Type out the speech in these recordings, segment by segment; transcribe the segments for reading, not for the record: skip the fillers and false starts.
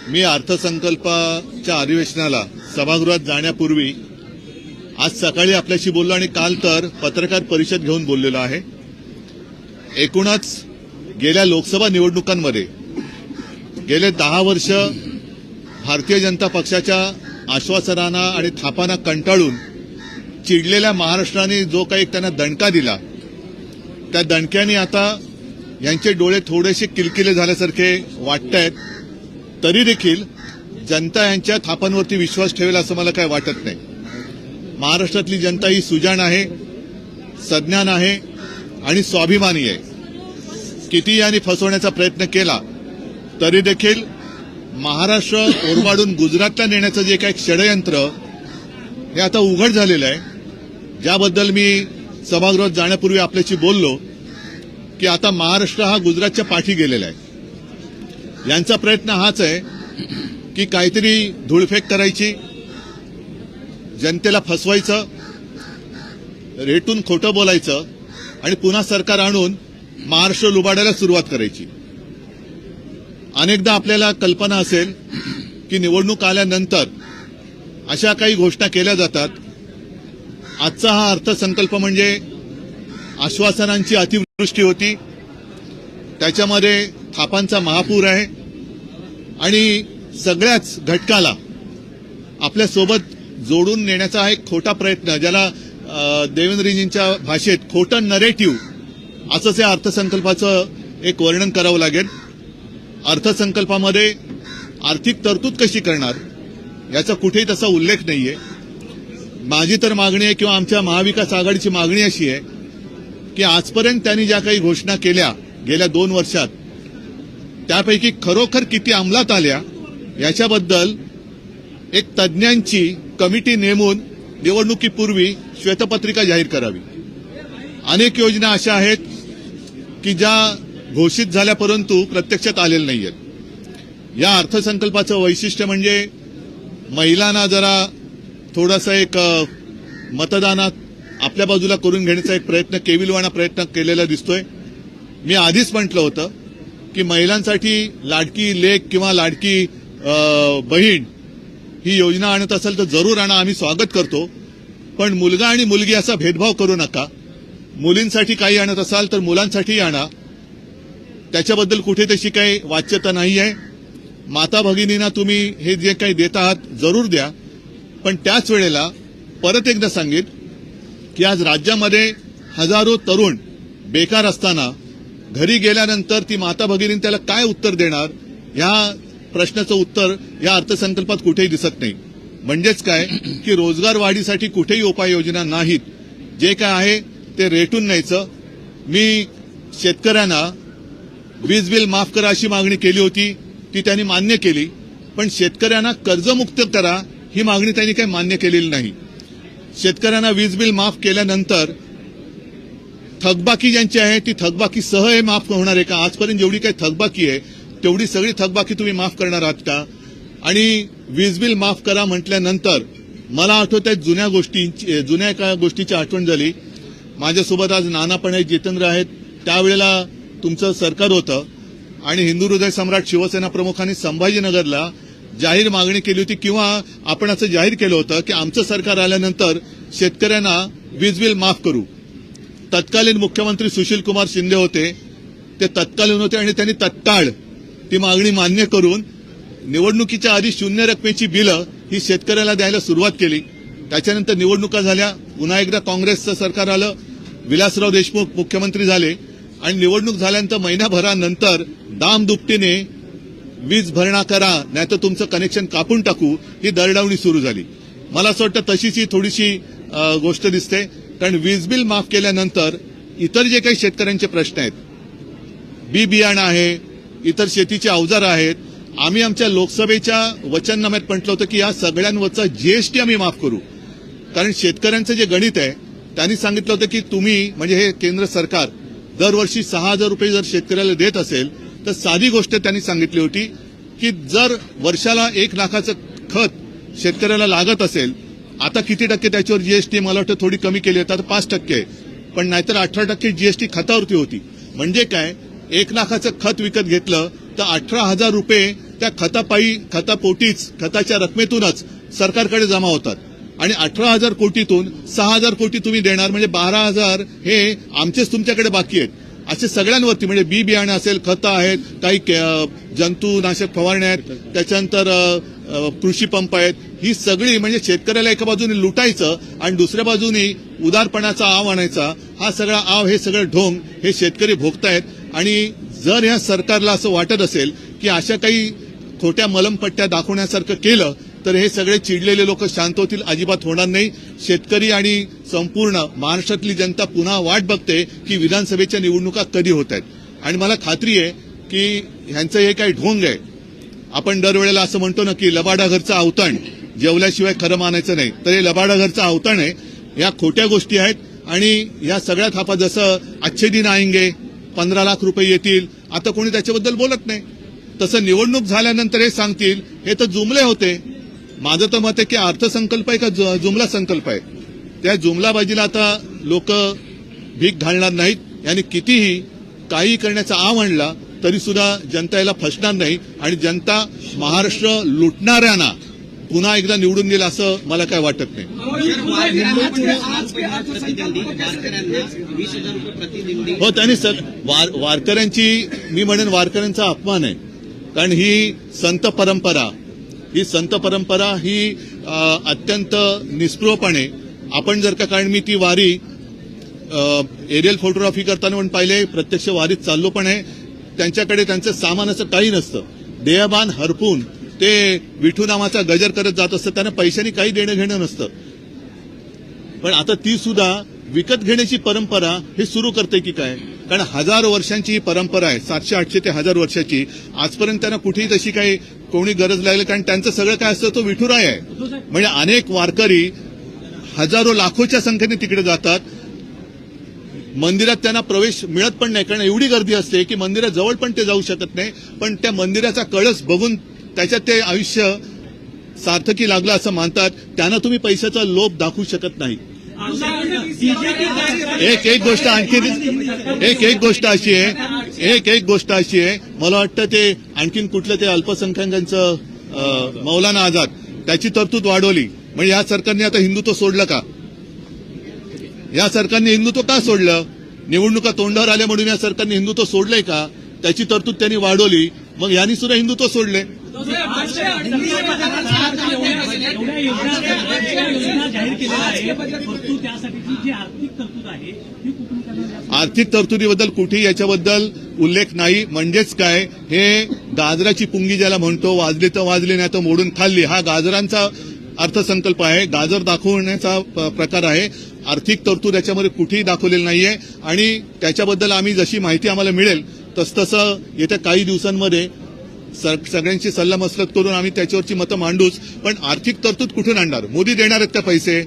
मी अर्थसंकल्पाच्या अधिवेशनाला सभागृहात जाण्यापूर्वी आज सकाळी आपल्याशी बोललो आणि काल तर पत्रकार परिषद घेऊन बोललेलो आहे। एकूणच गेल्या लोकसभा निवडणुकांमध्ये गेले 10 वर्ष भारतीय जनता पक्षाच्या आश्वासनांना आणि थापांना कंटाळून चिडलेल्या महाराष्ट्राने जो काही त्यांना दणका दिला, त्या दणक्याने आता यांचे डोळे थोडेसे किलकिले झाल्यासारखे वाटतायत। तरी देखील जनता यांच्या थापांवरती विश्वास ठेवेल असं मला काही वाटत नाही। महाराष्ट्रातली जनता ही सुजाण आहे, सज्ञान आहे आणि स्वाभिमानी आहे। किती यांनी फसवण्याचा प्रयत्न केला तरी देखील महाराष्ट्र ओरबाडून गुजरातला नेण्याचं जे काही षडयंत्र हे आता उघड झालेलं आहे, ज्याबद्दल मी सभागृहात जाण्यापूर्वी आपल्याशी बोललो की आता महाराष्ट्र हा गुजरातच्या पाठी गेलेला आहे। यांचा प्रयत्न हाच आहे की काहीतरी धूळफेक करायची, जनतेला फसवायचं, रेटून खोटं बोलायचं आणि पुन्हा सरकार आणून महाराष्ट्र लुबाडायला सुरुवात करायची। अनेकदा आपल्याला कल्पना असेल की निवडणूक आल्यानंतर अशा काही घोषणा केल्या जातात। आजचा हा अर्थसंकल्प म्हणजे आश्वासनांची अतिवृष्टी होती, त्याच्यामध्ये थापांचा महापूर आहे आणि सगळ्याच घटकाला आपल्या सोबत जोडून नेण्याचा हा एक खोटा प्रयत्न, ज्याला देवेंद्रजींच्या भाषेत खोटं नरेटिव्ह असंच या अर्थसंकल्पाचं एक वर्णन करावं लागेल। अर्थसंकल्पामध्ये आर्थिक तरतूद कशी करणार याचा कुठेही तसा उल्लेख नाहीये। माझी तर मागणी आहे किंवा आमच्या महाविकास आघाडीची मागणी अशी आहे की आजपर्यंत त्यांनी ज्या काही घोषणा केल्या गेल्या 2 वर्षात, त्यापैकी खरोखर किती अंमलात आल्या याच्याबद्दल एक तज्ज्ञांची कमिटी नेमून निवडणुकीपूर्वी श्वेतपत्रिका जाहीर करावी। अनेक योजना अशा आहेत की ज्या घोषित झाल्या परंतु प्रत्यक्षात आलेल्या नाहीयेत। या अर्थसंकल्पाचं वैशिष्ट्य म्हणजे महिलांना जरा थोडासा एक मतदानात आपल्या बाजूला करून घेण्याचा एक प्रयत्न, केविलवाणा प्रयत्न केलेला दिसतोय। मी आधीच म्हटलं होतं की महिलांसाठी लाडकी लेक किंवा लाडकी बहीण ही योजना आणत असेल तर जरूर आणा, आम्ही स्वागत करतो, पण मुलगा आणि मुलगी असा भेदभाव करू नका। मुलींसाठी काही आणत असाल तर मुलांसाठीही आणा, त्याच्याबद्दल कुठे तशी काही वाच्यता नाही आहे। माता भगिनींना तुम्ही हे जे काही देत आहात जरूर द्या, पण त्याच वेळेला परत एकदा सांगेन की आज राज्यामध्ये हजारो तरुण बेकार असताना घरी गेल्यानंतर ती माता भगिनी त्याला काय उत्तर देणार, ह्या प्रश्नाचं उत्तर या अर्थसंकल्पात कुठेही दिसत नाही। म्हणजेच काय की रोजगार वाढीसाठी कुठेही उपाययोजना नाहीत, जे काय आहे ते रेटून न्यायचं। मी शेतकऱ्यांना वीज बिल माफ करा अशी मागणी केली होती, ती त्यांनी मान्य केली, पण शेतकऱ्यांना कर्जमुक्त करा ही मागणी त्यांनी काही मान्य केलेली नाही। शेतकऱ्यांना वीज बिल माफ केल्यानंतर थकबाकी ज्यांची आहे ती थकबाकी सह हे माफ होणार आहे का? आजपर्यंत जेवढी काही थकबाकी आहे तेवढी सगळी थकबाकी तुम्ही माफ करणार आहात का? आणि वीज बिल माफ करा म्हटल्यानंतर मला आठवत आहे जुन्या एका गोष्टीची आठवण झाली। माझ्यासोबत आज नाना पण आहेत, जितेंद्र आहेत, त्यावेळेला तुमचं सरकार होतं आणि हिंदू हृदय सम्राट शिवसेना प्रमुखांनी संभाजीनगरला जाहीर मागणी केली होती किंवा आपण असं जाहीर केलं होतं की आमचं सरकार आल्यानंतर शेतकऱ्यांना वीज बिल माफ करू। तत्कालीन मुख्यमंत्री सुशील कुमार शिंदे होते, ते तत्कालीन होते आणि त्यांनी तत्काळ ती मागणी मान्य करून निवडणुकीच्या आधी 0 रकमेची बिलं ही शेतकऱ्याला द्यायला सुरुवात केली। त्याच्यानंतर निवडणुका झाल्या, पुन्हा एकदा काँग्रेसचं सरकार आलं, विलासराव देशमुख मुख्यमंत्री झाले आणि निवडणूक झाल्यानंतर महिनाभरानंतर दामदुपटीने वीज भरणा करा नाहीतर तुमचं कनेक्शन कापून टाकू ही दरडावणी सुरू झाली। मला असं वाटतं तशीच ही थोडीशी गोष्ट दिसते, कारण वीज बिल माफ केल्यानंतर इतर जे काही शेतकऱ्यांचे प्रश्न आहेत, बी बियाणं आहे, इतर शेतीचे अवजार आहेत, आम्ही आमच्या लोकसभेच्या वचननाम्यात म्हटलं होतं की या सगळ्यांवरचा जीएसटी आम्ही माफ करू। कारण शेतकऱ्यांचं जे गणित आहे त्यांनी सांगितलं होतं की तुम्ही म्हणजे हे केंद्र सरकार दरवर्षी 6,000 रुपये जर शेतकऱ्याला देत असेल तर साधी गोष्ट त्यांनी सांगितली होती की जर वर्षाला 1 लाखाचं खत शेतकऱ्याला लागत असेल, आता किती टक्के त्याच्यावर जीएसटी मला वाटतं थोडी कमी केली होती, आता 5%, पण नाहीतर 18% जीएसटी खतावरती होती। म्हणजे काय, 1 लाखाचं खत विकत घेतलं तर 18,000 रुपये त्या खतापोटीच खताच्या रकमेतूनच सरकारकडे जमा होतात आणि 18,000 कोटीतून 6,000 कोटी तुम्ही देणार म्हणजे 12,000 हे आमचेच तुमच्याकडे बाकी आहेत. असे सगळ्यांवरती म्हणजे बी बियाणं असेल, खतं आहेत, काही जंतुनाशक फवारण्या आहेत, त्याच्यानंतर कृषी पंप आहेत, ही सगळी म्हणजे शेतकऱ्याला एका बाजूने लुटायचं आणि दुसऱ्या बाजूने उदारपणाचा आव आणायचा, हा सगळा आव, हे सगळं ढोंग हे शेतकरी भोगतायत. आणि जर या सरकारला असं वाटत असेल की अशा काही खोट्या मलमपट्ट्या दाखवण्यासारखं केलं तर हे सगळे चिडलेले लोक शांत होतील, अजिबात होणार नाही. शेतकरी आणि संपूर्ण महाराष्ट्रातली जनता पुन्हा वाट बघते की विधानसभेच्या निवडणुका कधी होत आहेत. आणि मला खात्री आहे की ह्यांचं हे काही ढोंग आहे. आपण दरवेळेला असं म्हणतो ना की लबाडा घरचं अवतण, जेवल्याशिवाय खरं मानायचं नाही, तर हे लबाडा घरचं अवतण आहे. या खोट्या गोष्टी आहेत आणि या सगळ्या थापा, जसं अच्छे दिन आएंगे, 15 लाख रुपये येतील, आता कोणी त्याच्याबद्दल बोलत नाही. तसं निवडणूक झाल्यानंतर हे सांगतील हे तर जुमले होते. माझं तर मत आहे की अर्थसंकल्प आहे का जुमला संकल्प आहे. त्या जुमलाबाजीला आता लोक भीक घालणार नाहीत. यांनी कितीही काही करण्याचा आव आणला तरी सुद्धा जनता याला फसणार नाही आणि जनता महाराष्ट्र लुटणाऱ्यांना पुन्हा एकदा निवडून गेलं असं मला काय वाटत नाही. हो, त्यांनी वारकऱ्यांची, मी म्हणेन वारकऱ्यांचा अपमान आहे. कारण ही संत परंपरा ही अत्यंत निस्पृहपणे आपण जर का, कारण मी ती वारी एरियल फोटोग्राफी करताना पण पाहिले, प्रत्यक्ष वारीत चाललो पण आहे. त्यांच्याकडे त्यांचं सामान असं काही नसतं, देहभान हरपून ते विठू नामाचा गजर करत जात असतं. त्यांना पैशांनी काही देणं घेणं नसतं. पण आता ती सुद्धा विकत घेण्याची परंपरा हे सुरू करते की काय? कारण 1000 वर्षांची ही परंपरा आहे, 700-800 ते 1000 वर्षाची. आजपर्यंत त्यांना कुठेही तशी काही कोणी गरज लागली, कारण त्यांचं सगळं काय असतं तो विठुराय आहे. म्हणजे अनेक वारकरी हजारो लाखोच्या संख्येने तिकडे जातात. मंदिरात त्यांना प्रवेश मिळत पण नाही, कारण एवढी गर्दी असते की मंदिराजवळ पण ते जाऊ शकत नाही. पण त्या मंदिराचा कळस बघून त्याच्यात ते आयुष्य सार्थकी लागलं असं मानतात. त्यांना तुम्ही पैशाचा लोभ दाखवू शकत नाही. एक गोष्ट अशी आहे, मला वाटतं ते आणखीन कुठलं ते अल्पसंख्याकांचं मौलाना आझाद, त्याची तरतूद वाढवली. म्हणजे या सरकारने आता हिंदुत्व सोडलं का? या सरकारने हिंदुत्व का सोडलं? निवडणुका तोंडावर आल्या म्हणून या सरकारने हिंदुत्व सोडलंय का? त्याची तरतूद त्यांनी वाढवली, मग यांनी सुद्धा हिंदुत्व सोडले. आर्थिक तरतुदीबद्दल कुठेही याच्याबद्दल उल्लेख नाही. म्हणजेच काय, हे गाजराची पुंगी ज्याला म्हणतो, वाजली तर वाजली नाही तर मोडून खाल्ली, हा गाजरांचा अर्थसंकल्प आहे, गाजर दाखवण्याचा प्रकार आहे. आर्थिक तरतूद याच्यामध्ये कुठेही दाखवलेली नाहीये आणि त्याच्याबद्दल आम्ही जशी माहिती आम्हाला मिळेल तसतसं येत्या काही दिवसांमध्ये सगळ्यांची सल्लामसलत करून आम्ही त्याच्यावरची मतं मांडूच. पण आर्थिक तरतूद कुठून आणणार? मोदी देणार आहेत का पैसे?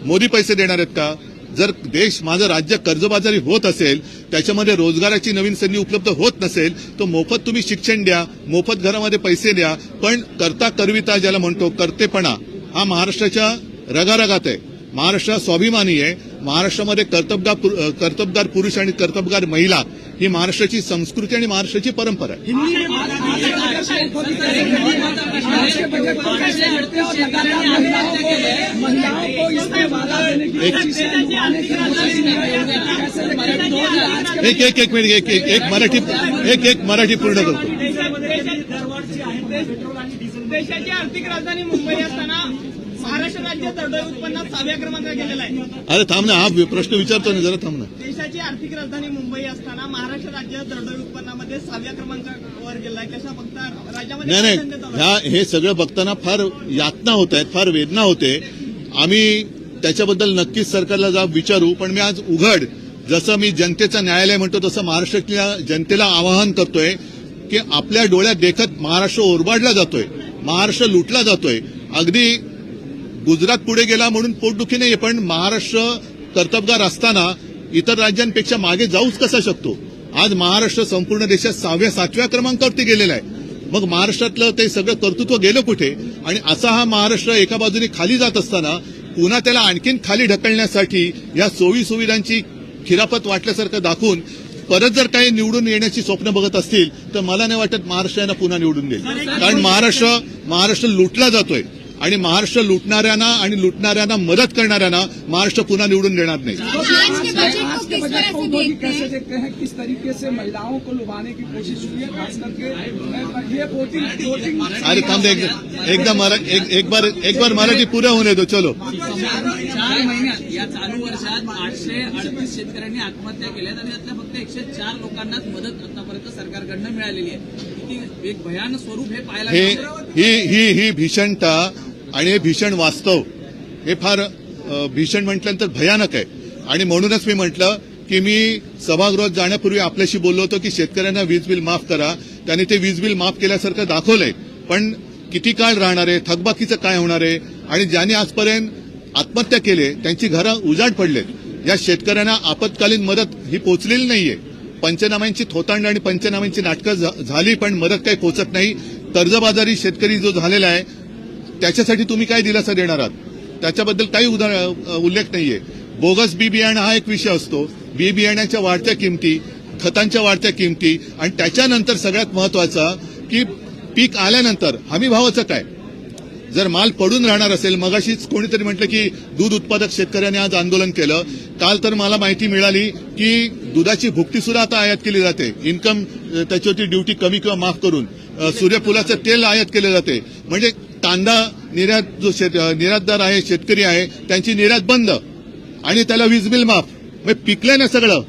मोदी पैसे देणार आहेत का? जर देश, माझं राज्य कर्जबाजारी होत असेल, त्याच्यामध्ये रोजगाराची नवीन संधी उपलब्ध होत नसेल, तर मोफत तुम्ही शिक्षण द्या, मोफत घरामध्ये पैसे द्या, पण करता करविता ज्याला म्हणतो, कर्तेपणा, हा महाराष्ट्राच्या रगारगात आहे. महाराष्ट्र स्वाभिमानी आहे. महाराष्ट्रामध्ये कर्तबगार पुरुष आणि कर्तबगार महिला ही महाराष्ट्राची संस्कृती आणि महाराष्ट्राची परंपरा आहे. एक मिनिट मराठी पूर्ण करतो. देशाची आर्थिक राजधानी मुंबई असताना महाराष्ट्र राज्य दरडोई उत्पन्नात 6व्या क्रमांकावर गेलेला आहे. अरे थांब ना, हा प्रश्न विचारतो ना, जरा थांब ना. देशाची आर्थिक राजधानी मुंबई असताना महाराष्ट्र राज्य दरडोई उत्पन्नामध्ये 6व्या क्रमांकावर गेला आहे. कशा बघता राज्यामध्ये? नाही, हे सगळं बघताना फार यातना होत आहेत, फार वेदना होते. आम्ही त्याच्याबद्दल नक्कीच सरकारला जाब विचारू. पण मी आज उघड, जसं मी जनतेचं न्यायालय म्हणतो तसं महाराष्ट्रातल्या जनतेला आवाहन करतोय की आपल्या डोळ्यात देखत महाराष्ट्र ओरबाडला जातोय, महाराष्ट्र लुटला जातोय. अगदी गुजरात पुढे गेला म्हणून पोटदुखी नाहीये, पण महाराष्ट्र कर्तबगार असताना इतर राज्यांपेक्षा मागे जाऊच कसा शकतो? आज महाराष्ट्र संपूर्ण देशात 6व्या-7व्या क्रमांकावरती गेलेला आहे. मग महाराष्ट्रातलं ते सगळं कर्तृत्व गेलं कुठे? आणि असा हा महाराष्ट्र एका बाजूने खाली जात असताना पुन्हा त्याला आणखीन खाली ढकलण्यासाठी या सोयी सुविधांची खिरापत वाटल्यासारखं दाखवून परत जर काही निवडून येण्याची स्वप्न बघत असतील तर मला नाही वाटत महाराष्ट्र यांना पुन्हा निवडून देईल. कारण महाराष्ट्र लुटला जातोय आणि महाराष्ट्र लुटणाऱ्यांना मदत करणाऱ्यांना महाराष्ट्र पुन्हा निवडून देणार नाही. आज के बजट को मोदी कैसे देखते हैं, किस तरीके से महिलाओं को लुभाने की कोशिश हुई है, खास करके ये वोटिंग अरे थांब एक बार मराठी पुरा होने दो. चलो. 4 महिन्यात या चालू वर्षात 838 शेतकऱ्यांनी आत्महत्या केल्यात आणि त्यातल्या फक्त 104 लोकांनाच मदत आतापर्यंत सरकारकडनं मिळालेली आहे. किती एक भयानक स्वरूप हे पाहायला मिळतं. ही भीषणता आणि हे भीषण वास्तव हे फार भीषण म्हटल्यानंतर भयानक आहे. आणि म्हणूनच मी म्हटलं की मी सभागृहात जाण्यापूर्वी आपल्याशी बोललो होतो की शेतकऱ्यांना वीज बिल माफ करा. त्यांनी ते वीज बिल माफ केल्यासारखं दाखवलंय, पण किती काळ राहणार आहे, थकबाकीचं काय होणार आहे, आणि ज्यांनी आजपर्यंत आत्महत्या केले त्यांची घरं उजाड पडलेत. या शेतकऱ्यांना आपत्कालीन मदत ही पोचलेली नाहीये. पंचनाम्यांची थोतांड आणि पंचनाम्यांची नाटकं झाली पण मदत काही पोचत नाही. कर्जबाजारी शेतकरी जो झालेला आहे त्याच्यासाठी तुम्ही काय दिलासा देणार आहात त्याच्याबद्दल काही उल्लेख नाहीये. बोगस बी बियाणं हा एक विषय असतो. बी बियाण्याच्या वाढत्या किमती, खतांच्या वाढत्या किमती, आणि त्याच्यानंतर सगळ्यात महत्वाचा की पीक आल्यानंतर हमी भावाचं काय. जर माल पडून राहणार असेल, मगाशीच कोणीतरी म्हटलं की दूध उत्पादक शेतकऱ्यांनी आज आंदोलन केलं. काल तर मला माहिती मिळाली की दुधाची भुकटी सुद्धा आता आयात केली जाते. इन्कम त्याच्यावरती ड्युटी कमी किंवा माफ करून सूर्यफुलाचं तेल आयात केलं जाते. म्हणजे कांदा निर्यात जो निर्यातदार आहे, शेतकरी आहे, त्यांची निर्यात बंद आणि त्याला वीज बिल माफ. म्हणजे पिकलंय ना सगळं.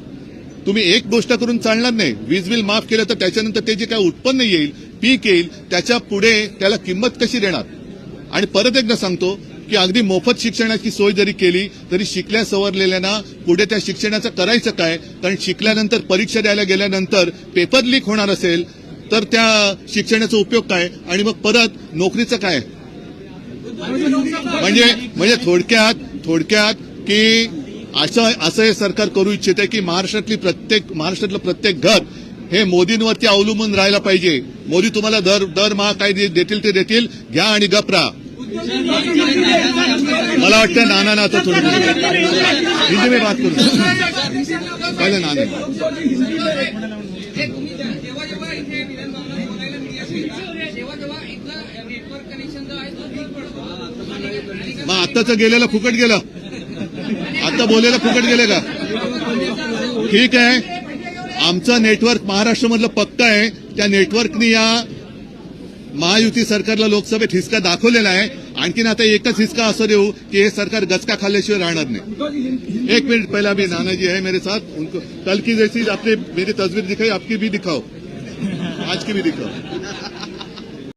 तुम्ही एक गोष्ट करून चालणार नाही. वीज बिल माफ केलं तर त्याच्यानंतर ते जे काय उत्पन्न येईल, पीक येईल, त्याच्या पुढे त्याला किंमत कशी देणार. आणि परत एकदा सांगतो की अगदी मोफत शिक्षणाची सोय जरी केली तरी शिकल्या सवरलेल्यांना पुढे त्या शिक्षणाचं करायचं काय. कारण शिकल्यानंतर परीक्षा द्यायला गेल्यानंतर पेपर लीक होणार असेल तर त्या शिक्षणाचा उपयोग काय, आणि मग परत नोकरीचं काय. म्हणजे थोडक्यात की असं हे सरकार करू इच्छित आहे की महाराष्ट्रातलं प्रत्येक घर हे मोदींवरती अवलंबून राहायला पाहिजे. मोदी तुम्हाला दरमहा काय देतील ते देतील, घ्या आणि गपरा. मला वाटतं नाना आता थोडं हिंदी में बात करू पहिले नाना. मग आत्ताचं गेलेलं फुकट गेलं, आता बोलायला फुकट गेले का. ठीक आहे, आमचं नेटवर्क महाराष्ट्रामधलं पक्का आहे. त्या नेटवर्कनी या महायुती सरकारला लोकसभेत हिसका दाखवलेला आहे. आणखीन आता एकच हिसका असं देऊ की हे सरकार गचका खाल्ल्याशिवाय राहणार नाही. एक मिनिट, पहला अभी नाना जी है मेरे साथ, उनको कल की जैसी आपने मेरी तस्वीर दिखाई, आपकी भी दिखाओ, आज की भी दिखाओ.